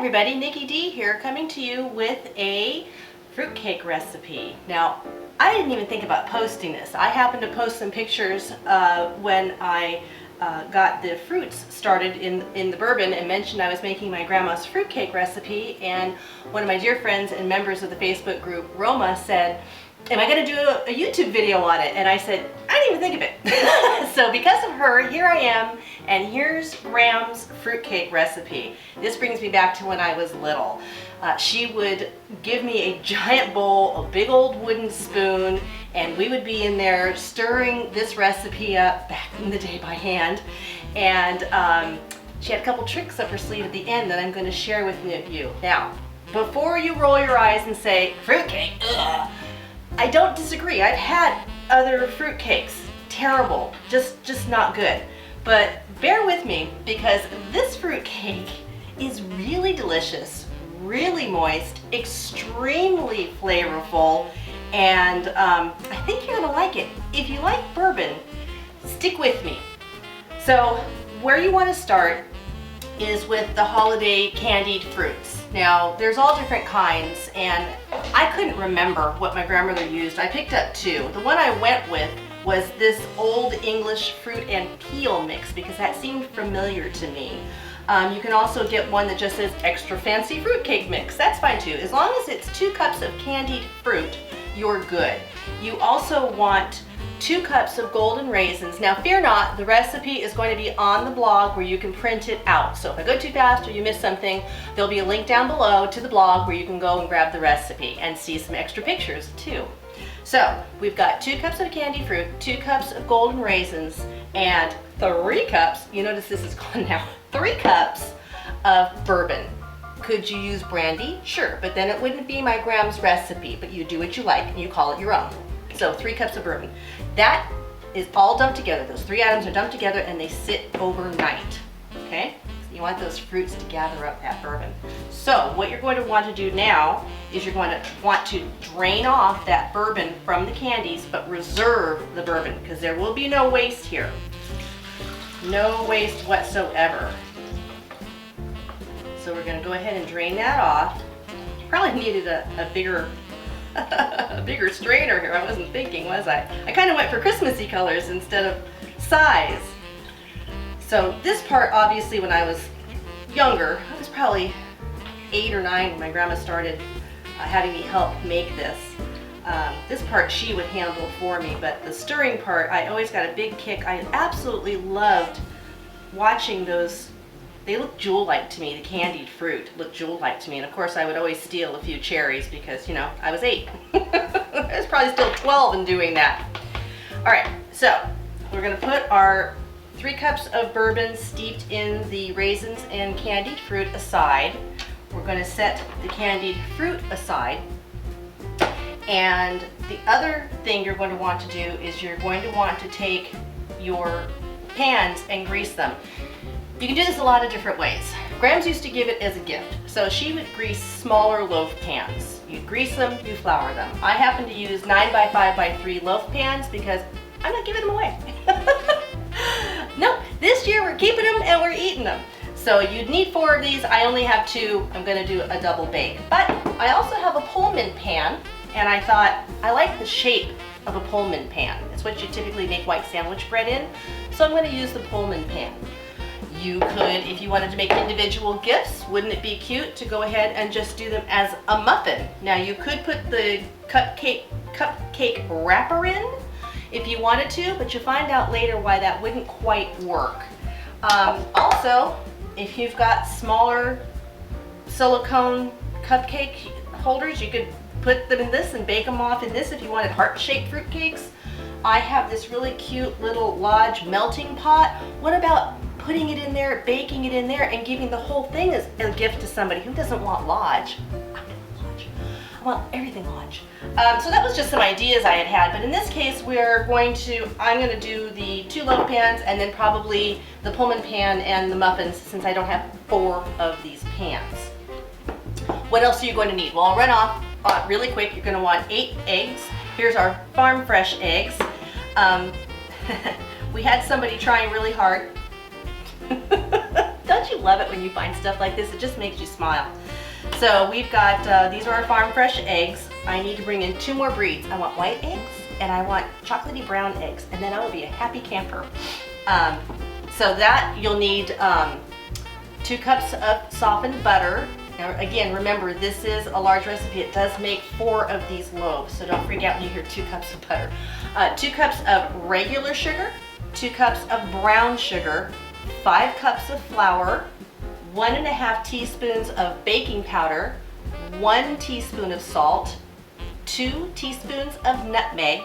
everybody, Nikki D here, coming to you with a fruitcake recipe. Now, I didn't even think about posting this. I happened to post some pictures when I got the fruits started in the bourbon and mentioned I was making my grandma's fruitcake recipe, and one of my dear friends and members of the Facebook group, Roma, said, am I going to do a YouTube video on it? And I said, I didn't even think of it. So because of her, here I am, and here's Gram's fruitcake recipe. This brings me back to when I was little. She would give me a giant bowl, a big old wooden spoon, and we would be in there stirring this recipe up back in the day by hand. And she had a couple tricks up her sleeve at the end that I'm going to share with you. Now, before you roll your eyes and say, fruitcake, ugh, I don't disagree. I've had other fruitcakes. Terrible. Just not good. But bear with me, because this fruitcake is really delicious, really moist, extremely flavorful, and I think you're going to like it. If you like bourbon, stick with me. So where you want to start is with the holiday candied fruits. Now, there's all different kinds, and I couldn't remember what my grandmother used. I picked up two. The one I went with was this Old English fruit and peel mix, because that seemed familiar to me. You can also get one that just says extra fancy fruitcake mix. That's fine too. As long as it's 2 cups of candied fruit, you're good. You also want 2 cups of golden raisins. Now, fear not, the recipe is going to be on the blog where you can print it out. So if I go too fast or you miss something, there'll be a link down below to the blog where you can go and grab the recipe and see some extra pictures too. So we've got 2 cups of candied fruit, 2 cups of golden raisins, and 3 cups, you notice this is gone now, 3 cups of bourbon. Could you use brandy? Sure, but then it wouldn't be my Gram's recipe, but you do what you like and you call it your own. So 3 cups of bourbon. That is all dumped together. Those 3 items are dumped together and they sit overnight, okay? You want those fruits to gather up that bourbon. So what you're going to want to do now is you're going to want to drain off that bourbon from the candies, but reserve the bourbon, because there will be no waste here. No waste whatsoever. So we're going to go ahead and drain that off. Probably needed a bigger a bigger strainer here. I wasn't thinking, was I? I kind of went for Christmassy colors instead of size. So this part, obviously, when I was younger, I was probably 8 or 9 when my grandma started having me help make this. This part she would handle for me, but the stirring part, I always got a big kick. I absolutely loved watching those. They look jewel-like to me. The candied fruit looked jewel-like to me, and of course I would always steal a few cherries because, you know, I was 8. I was probably still 12 in doing that. All right, so we're going to put our 3 cups of bourbon steeped in the raisins and candied fruit aside. We're going to set the candied fruit aside. And the other thing you're going to want to do is you're going to want to take your pans and grease them. You can do this a lot of different ways. Gram's used to give it as a gift. So she would grease smaller loaf pans. You grease them, you flour them. I happen to use 9x5x3 loaf pans because I'm not giving them away. Nope, this year we're keeping them and we're eating them. So you'd need 4 of these. I only have 2. I'm going to do a double bake. But I also have a Pullman pan, and I thought I like the shape of a Pullman pan. It's what you typically make white sandwich bread in. So I'm going to use the Pullman pan. You could, if you wanted to make individual gifts, wouldn't it be cute to go ahead and just do them as a muffin? Now you could put the cupcake wrapper in if you wanted to, but you'll find out later why that wouldn't quite work. Also, if you've got smaller silicone cupcake holders, you could put them in this and bake them off in this if you wanted heart-shaped fruitcakes. I have this really cute little Lodge melting pot. What about putting it in there, baking it in there, and giving the whole thing as a gift to somebody who doesn't want Lodge? I want everything Lodge. So that was just some ideas I had, but in this case I'm going to do the 2 loaf pans and then probably the Pullman pan and the muffins, since I don't have 4 of these pans. What else are you going to need? Well, I'll run off really quick. You're going to want 8 eggs. Here's our farm fresh eggs. We had somebody trying really hard Don't you love it when you find stuff like this? It just makes you smile. So we've got, these are our farm fresh eggs. I need to bring in 2 more breeds. I want white eggs and I want chocolatey brown eggs, and then I will be a happy camper. So that you'll need 2 cups of softened butter. Now again, remember, this is a large recipe. It does make 4 of these loaves, so don't freak out when you hear 2 cups of butter. 2 cups of regular sugar, 2 cups of brown sugar, 5 cups of flour, 1.5 teaspoons of baking powder, 1 teaspoon of salt, 2 teaspoons of nutmeg,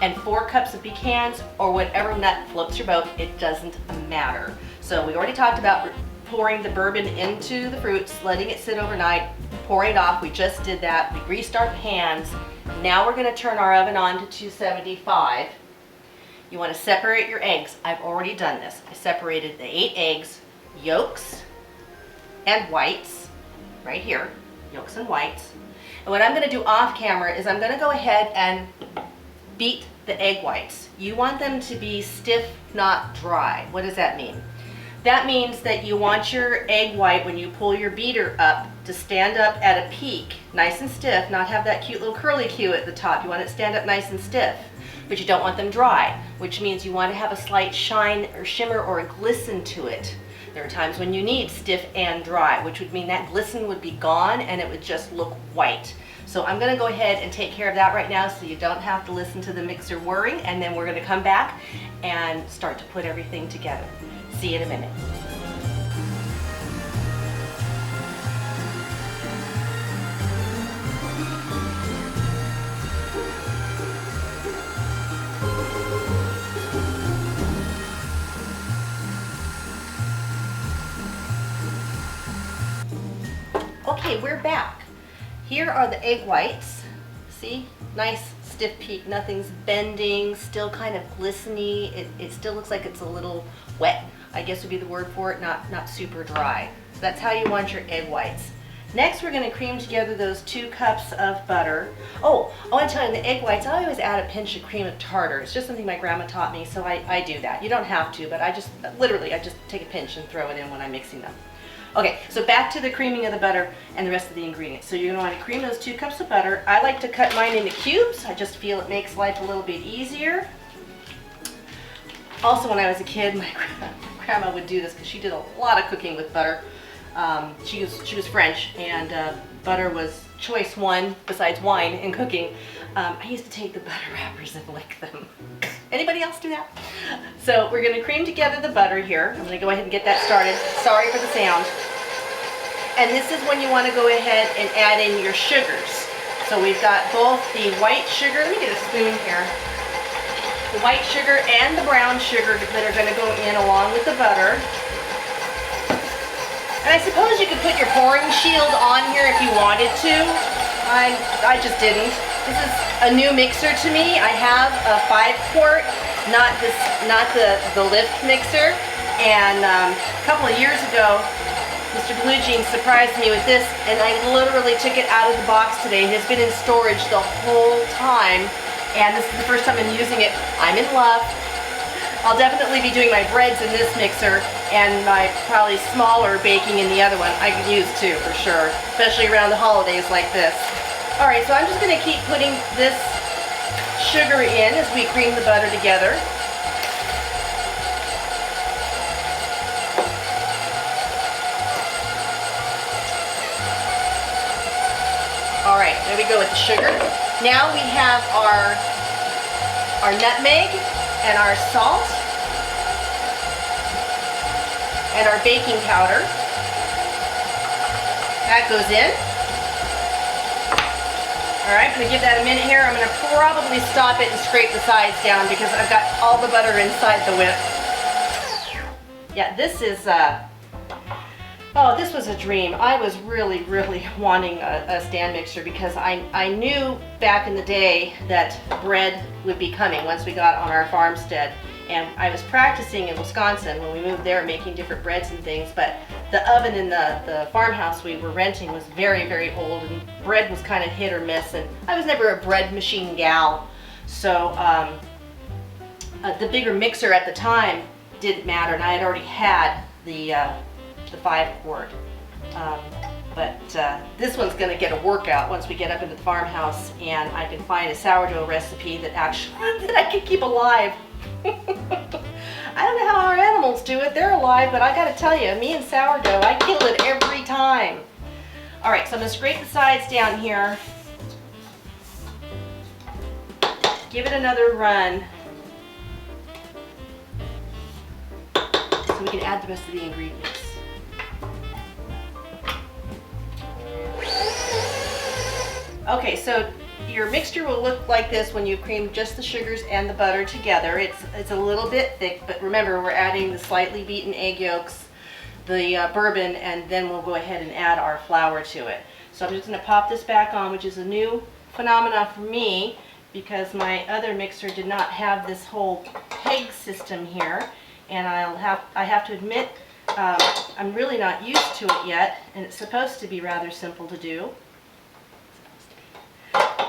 and 4 cups of pecans or whatever nut floats your boat. It doesn't matter. So we already talked about pouring the bourbon into the fruits, letting it sit overnight, pouring it off. We just did that. We greased our pans. Now we're going to turn our oven on to 275. You want to separate your eggs. I've already done this. I separated the 8 eggs, yolks and whites, right here, yolks and whites. And what I'm going to do off camera is I'm going to go ahead and beat the egg whites. You want them to be stiff, not dry. What does that mean? That means that you want your egg white, when you pull your beater up, to stand up at a peak, nice and stiff, not have that cute little curly Q at the top. You want it to stand up nice and stiff, but you don't want them dry, which means you want to have a slight shine or shimmer or a glisten to it. There are times when you need stiff and dry, which would mean that glisten would be gone and it would just look white. So I'm going to go ahead and take care of that right now so you don't have to listen to the mixer whirring, and then we're going to come back and start to put everything together. See you in a minute. Okay, we're back. Here are the egg whites. See? Nice stiff peak, nothing's bending, still kind of glistening. It still looks like it's a little wet, I guess would be the word for it, not super dry. So that's how you want your egg whites. Next, we're going to cream together those 2 cups of butter. Oh, I want to tell you, in the egg whites, I always add a pinch of cream of tartar. It's just something my grandma taught me, so I do that. You don't have to, but I just take a pinch and throw it in when I'm mixing them. Okay, so back to the creaming of the butter and the rest of the ingredients. So you're going to want to cream those 2 cups of butter. I like to cut mine into cubes. I just feel it makes life a little bit easier. Also, when I was a kid, my grandma would do this because she did a lot of cooking with butter. She was French, and butter was choice 1 besides wine in cooking. I used to take the butter wrappers and lick them. Anybody else do that? So we're going to cream together the butter here. I'm going to go ahead and get that started. Sorry for the sound. And this is when you want to go ahead and add in your sugars. So we've got both the white sugar. Let me get a spoon here. The white sugar and the brown sugar that are going to go in along with the butter. And I suppose you could put your pouring shield on here if you wanted to. I just didn't. This is a new mixer to me. I have a 5-quart, not the lift mixer. And a couple of years ago, Mr. Blue Jeans surprised me with this, and I literally took it out of the box today. It has been in storage the whole time, and this is the first time I'm using it. I'm in love. I'll definitely be doing my breads in this mixer, and my probably smaller baking in the other one I could use too, for sure, especially around the holidays like this. All right, so I'm just going to keep putting this sugar in as we cream the butter together. All right, there we go with the sugar. Now we have our nutmeg and our salt and our baking powder. That goes in. All right, I'm going to give that a minute here. I'm going to probably stop it and scrape the sides down because I've got all the butter inside the whip. Yeah, this is, oh, this was a dream. I was really, really wanting a stand mixer because I knew back in the day that bread would be coming once we got on our farmstead. And I was practicing in Wisconsin when we moved there, making different breads and things, but the oven in the farmhouse we were renting was very, very old, and bread was kind of hit or miss, and I was never a bread machine gal. So the bigger mixer at the time didn't matter, and I had already had the the 5-quart. But this one's going to get a workout once we get up into the farmhouse and I can find a sourdough recipe that I can keep alive. I don't know how our animals do it. They're alive, but I got to tell you, me and sourdough, I kill it every time. All right, so I'm going to scrape the sides down here. Give it another run so we can add the rest of the ingredients. Okay, so your mixture will look like this when you cream just the sugars and the butter together. It's a little bit thick, but remember we're adding the slightly beaten egg yolks, the bourbon, and then we'll go ahead and add our flour to it. So I'm just going to pop this back on, which is a new phenomenon for me because my other mixer did not have this whole peg system here, and I have to admit I'm really not used to it yet, and it's supposed to be rather simple to do.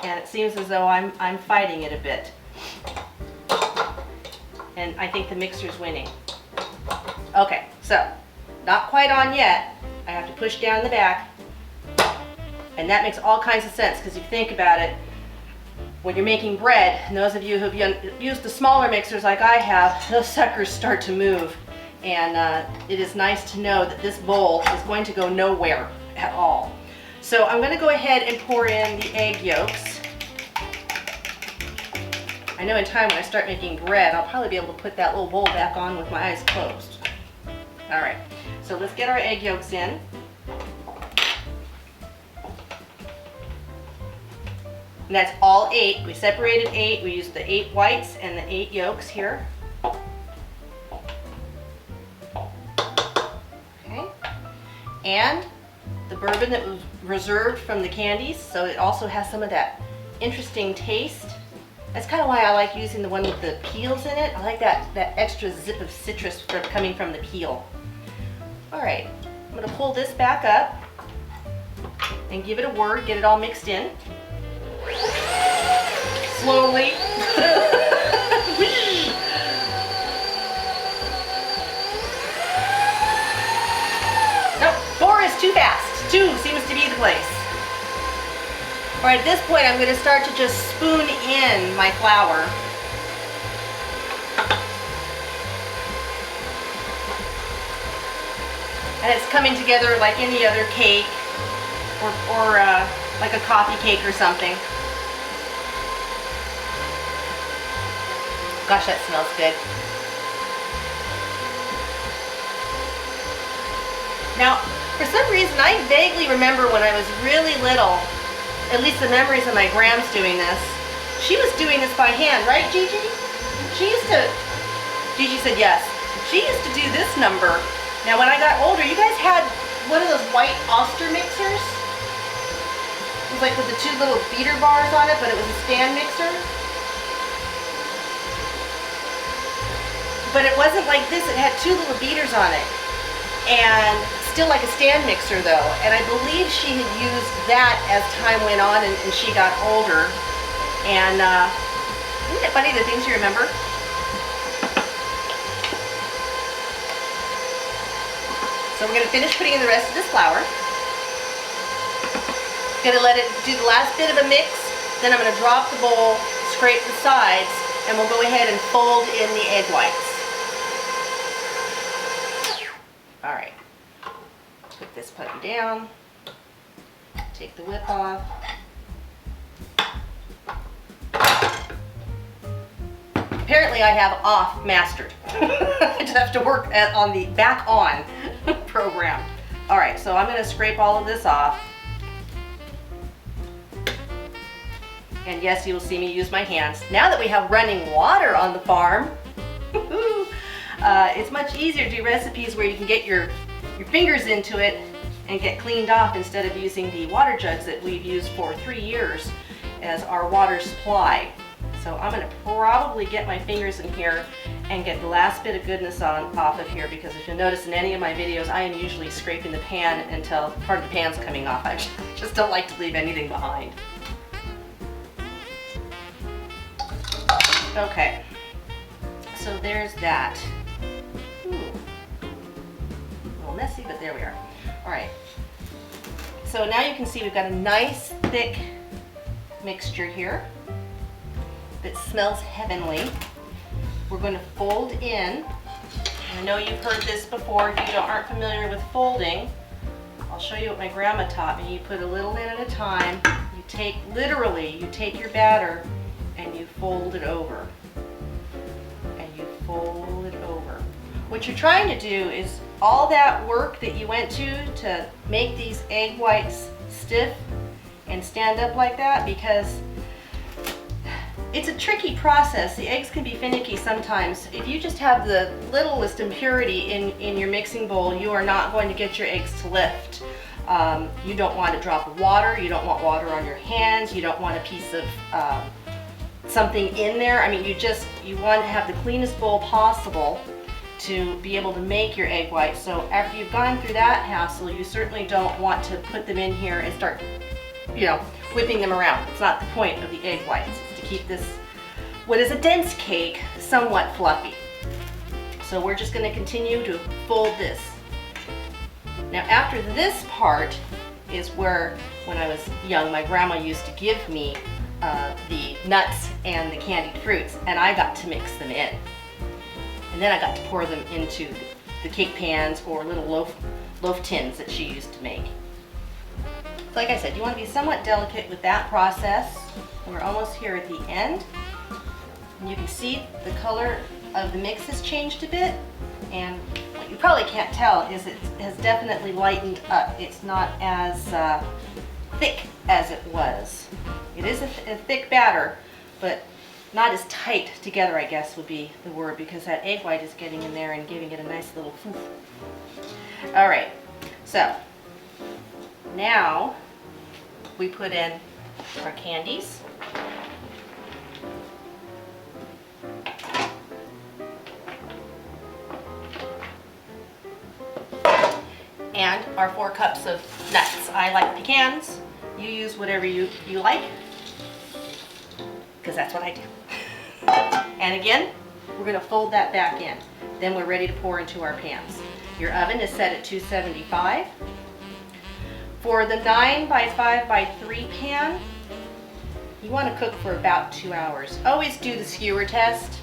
And it seems as though I'm fighting it a bit. And I think the mixer's winning. Okay, so not quite on yet. I have to push down the back. And that makes all kinds of sense because if you think about it, when you're making bread, and those of you who've used the smaller mixers like I have, those suckers start to move. And it is nice to know that this bowl is going to go nowhere at all. So I'm going to go ahead and pour in the egg yolks. I know in time when I start making bread, I'll probably be able to put that little bowl back on with my eyes closed. All right, so let's get our egg yolks in. And that's all 8. We separated 8. We used the 8 whites and the 8 yolks here. Okay. And the bourbon that was reserved from the candies, so it also has some of that interesting taste. That's kind of why I like using the one with the peels in it. I like that extra zip of citrus coming from the peel. All right, I'm going to pull this back up and give it a whir, get it all mixed in. Slowly. Nope, 4 is too fast. 2 seems to be the place. All right, at this point, I'm going to start to just spoon in my flour. And it's coming together like any other cake or like a coffee cake or something. Gosh, that smells good. Now, for some reason, I vaguely remember when I was really little, at least the memories of my grams doing this. She was doing this by hand, right, Gigi? Gigi said yes. She used to do this number. Now, when I got older, you guys had one of those white Oster mixers? It was like with the 2 little beater bars on it, but it was a stand mixer. But it wasn't like this. It had 2 little beaters on it. And still like a stand mixer though, and I believe she had used that as time went on and she got older. And isn't it funny the things you remember? So we're going to finish putting in the rest of this flour. Going to let it do the last bit of a mix, then I'm going to drop the bowl, scrape the sides, and we'll go ahead and fold in the egg whites. All right. Put this puppy down, take the whip off. Apparently I have off mastered. I just have to work on the back on program. All right, so I'm going to scrape all of this off. And yes, you will see me use my hands. Now that we have running water on the farm, it's much easier to do recipes where you can get your fingers into it and get cleaned off instead of using the water jugs that we've used for 3 years as our water supply. So I'm going to probably get my fingers in here and get the last bit of goodness off of here, because if you'll notice in any of my videos, I am usually scraping the pan until part of the pan's coming off. I just don't like to leave anything behind. Okay, so there's that. Ooh. A little messy, but there we are. All right. So now you can see we've got a nice thick mixture here that smells heavenly. We're going to fold in. I know you've heard this before. If you aren't familiar with folding, I'll show you what my grandma taught me. You put a little in at a time. You take your batter and you fold it over. And you fold it over. What you're trying to do is all that work that you went to make these egg whites stiff and stand up like that, because it's a tricky process. The eggs can be finicky sometimes. If you just have the littlest impurity in your mixing bowl, you are not going to get your eggs to lift. You don't want a drop of water. You don't want water on your hands. You don't want a piece of something in there. I mean, you want to have the cleanest bowl possible to be able to make your egg whites. So after you've gone through that hassle, you certainly don't want to put them in here and start, whipping them around. It's not the point of the egg whites. It's to keep this, what is a dense cake, somewhat fluffy. So we're just going to continue to fold this. Now after this part is where, when I was young, my grandma used to give me the nuts and the candied fruits, and I got to mix them in. And then I got to pour them into the cake pans or little loaf tins that she used to make. So like I said, you want to be somewhat delicate with that process. And we're almost here at the end. And you can see the color of the mix has changed a bit. And what you probably can't tell is it has definitely lightened up. It's not as thick as it was. It is a thick batter, but not as tight together, I guess would be the word, because that egg white is getting in there and giving it a nice little foof. All right, so now we put in our candies. And our 4 cups of nuts. I like pecans. You use whatever you like, because that's what I do. And again, we're going to fold that back in. Then we're ready to pour into our pans. Your oven is set at 275. For the 9 by 5 by 3 pan, you want to cook for about 2 hours. Always do the skewer test.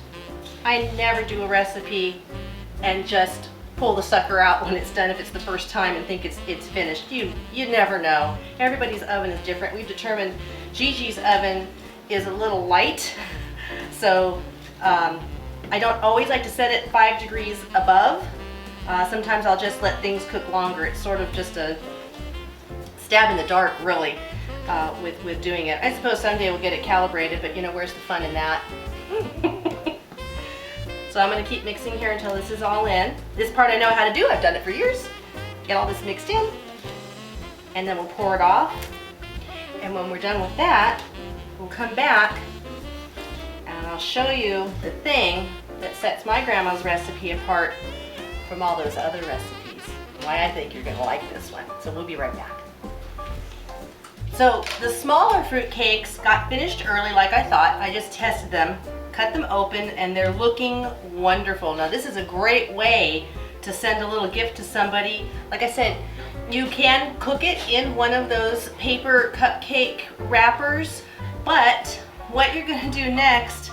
I never do a recipe and just pull the sucker out when it's done if it's the first time and think it's finished. You never know. Everybody's oven is different. We've determined Gigi's oven is a little light, so I don't always like to set it 5 degrees above. Sometimes I'll just let things cook longer. It's sort of just a stab in the dark, really, with doing it. I suppose someday we'll get it calibrated, but where's the fun in that? So I'm going to keep mixing here until this is all in. This part I know how to do. I've done it for years. Get all this mixed in, and then we'll pour it off. And when we're done with that, we'll come back and I'll show you the thing that sets my grandma's recipe apart from all those other recipes. Why I think you're going to like this one. So we'll be right back. So the smaller fruit cakes got finished early like I thought. I just tested them, cut them open, and they're looking wonderful. Now this is a great way to send a little gift to somebody. Like I said, you can cook it in one of those paper cupcake wrappers, but what you're going to do next,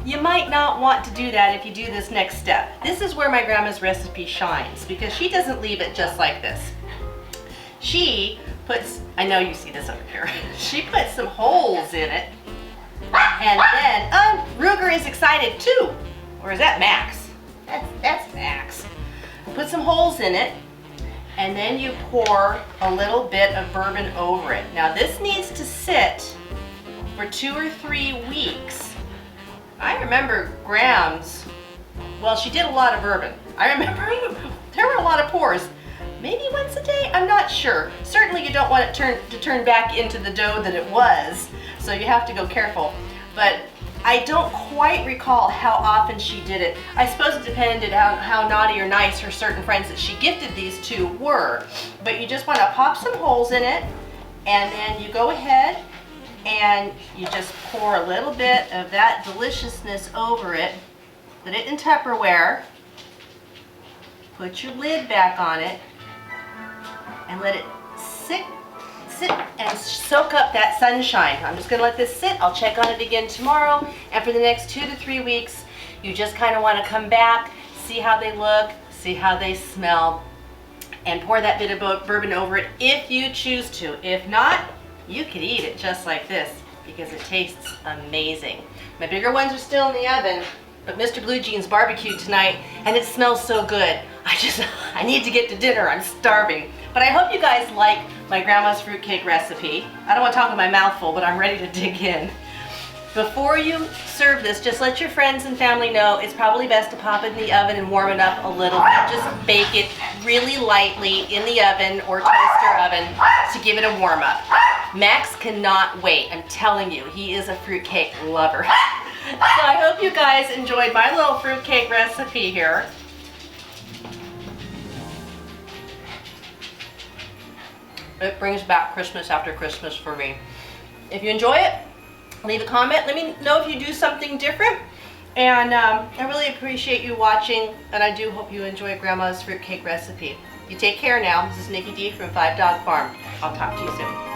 you might not want to do that if you do this next step. This is where my grandma's recipe shines, because she doesn't leave it just like this. She puts, I know you see this over here, she puts some holes in it, and then, Ruger is excited too. Or is that Max? That's Max. Put some holes in it, and then you pour a little bit of bourbon over it. Now this needs to sit for 2 or 3 weeks. I remember Graham's, well, she did a lot of bourbon. I remember there were a lot of pours. Maybe once a day, I'm not sure. Certainly you don't want it to turn back into the dough that it was, so you have to go careful. But I don't quite recall how often she did it. I suppose it depended on how naughty or nice her certain friends that she gifted these to were. But you just want to pop some holes in it, and then you go ahead and you just pour a little bit of that deliciousness over it. Put it in Tupperware. Put your lid back on it. and let it sit and soak up that sunshine. I'm just gonna let this sit. I'll check on it again tomorrow. And for the next 2 to 3 weeks, you just kind of want to come back, see how they look, see how they smell, and pour that bit of bourbon over it if you choose to. If not, you could eat it just like this because it tastes amazing. My bigger ones are still in the oven, but Mr. Blue Jeans barbecued tonight and it smells so good. I need to get to dinner. I'm starving. But I hope you guys like my grandma's fruitcake recipe. I don't want to talk with my mouth full, but I'm ready to dig in. Before you serve this, just let your friends and family know it's probably best to pop it in the oven and warm it up a little bit. Just bake it really lightly in the oven or toaster oven to give it a warm up. Max cannot wait. I'm telling you, he is a fruitcake lover. So I hope you guys enjoyed my little fruitcake recipe here. It brings back Christmas after Christmas for me. If you enjoy it, leave a comment. Let me know if you do something different. And I really appreciate you watching, and I do hope you enjoy Grandma's fruitcake recipe. You take care now. This is Nikki D from 5 Dog Farm. I'll talk to you soon.